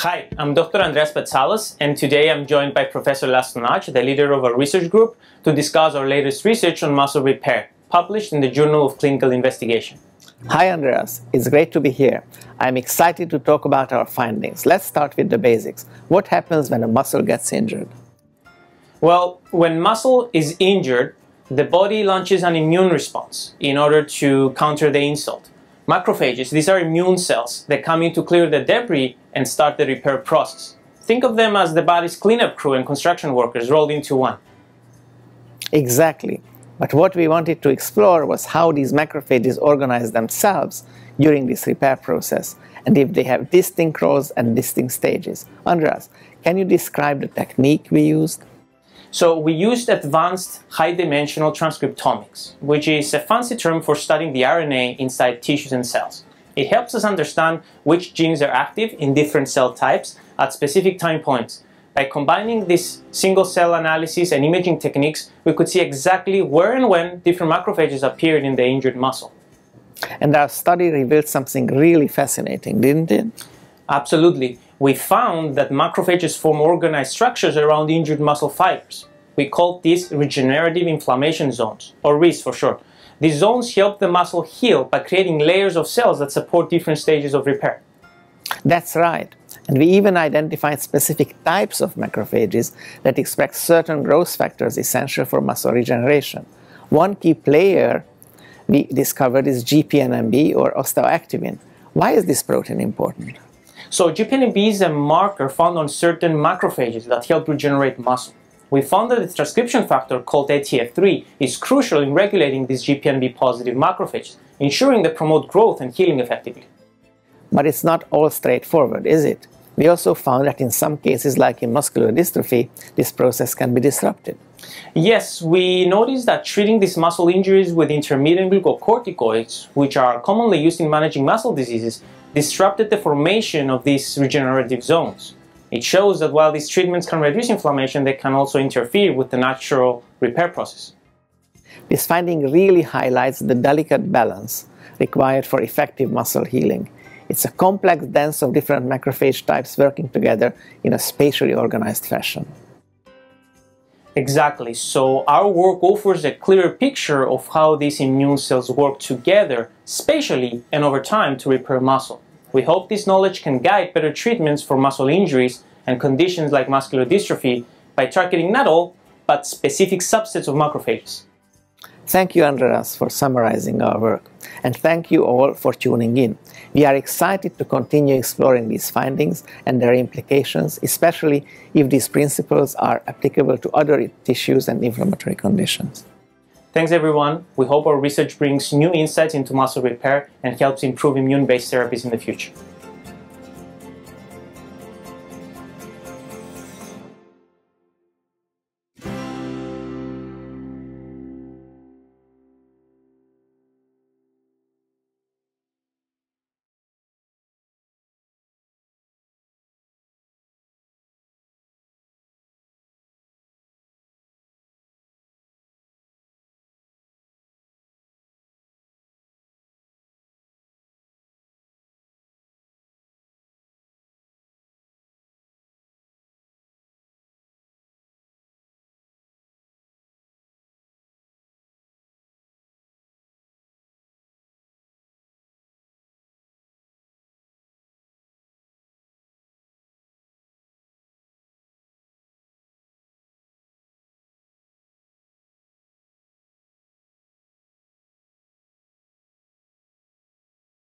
Hi, I'm Dr. Andreas Patsalos, and today I'm joined by Professor Laszlo Nagy, the leader of our research group, to discuss our latest research on muscle repair, published in the Journal of Clinical Investigation. Hi Andreas, it's great to be here. I'm excited to talk about our findings. Let's start with the basics. What happens when a muscle gets injured? Well, when muscle is injured, the body launches an immune response in order to counter the insult. Macrophages, these are immune cells that come in to clear the debris and start the repair process. Think of them as the body's cleanup crew and construction workers rolled into one. Exactly. But what we wanted to explore was how these macrophages organize themselves during this repair process, and if they have distinct roles and distinct stages. Andreas, can you describe the technique we used? So we used advanced high-dimensional transcriptomics, which is a fancy term for studying the RNA inside tissues and cells. It helps us understand which genes are active in different cell types at specific time points. By combining this single-cell analysis and imaging techniques, we could see exactly where and when different macrophages appeared in the injured muscle. And our study revealed something really fascinating, didn't it? Absolutely. We found that macrophages form organized structures around injured muscle fibers. We called these regenerative inflammation zones, or RIZs for short. These zones help the muscle heal by creating layers of cells that support different stages of repair. That's right. And we even identified specific types of macrophages that express certain growth factors essential for muscle regeneration. One key player we discovered is GPNMB, or osteoactivin. Why is this protein important? So GPNMB is a marker found on certain macrophages that help regenerate muscle. We found that the transcription factor called ATF3 is crucial in regulating these GPNMB positive macrophages, ensuring they promote growth and healing effectively. But it's not all straightforward, is it? We also found that in some cases, like in muscular dystrophy, this process can be disrupted. Yes, we noticed that treating these muscle injuries with intermittent glucocorticoids, which are commonly used in managing muscle diseases, disrupted the formation of these regenerative zones. It shows that while these treatments can reduce inflammation, they can also interfere with the natural repair process. This finding really highlights the delicate balance required for effective muscle healing. It's a complex dance of different macrophage types working together in a spatially organized fashion. Exactly. So our work offers a clearer picture of how these immune cells work together, spatially and over time, to repair muscle. We hope this knowledge can guide better treatments for muscle injuries and conditions like muscular dystrophy by targeting not all, but specific subsets of macrophages. Thank you, Andreas, for summarizing our work. And thank you all for tuning in. We are excited to continue exploring these findings and their implications, especially if these principles are applicable to other tissues and inflammatory conditions. Thanks, everyone. We hope our research brings new insights into muscle repair and helps improve immune-based therapies in the future.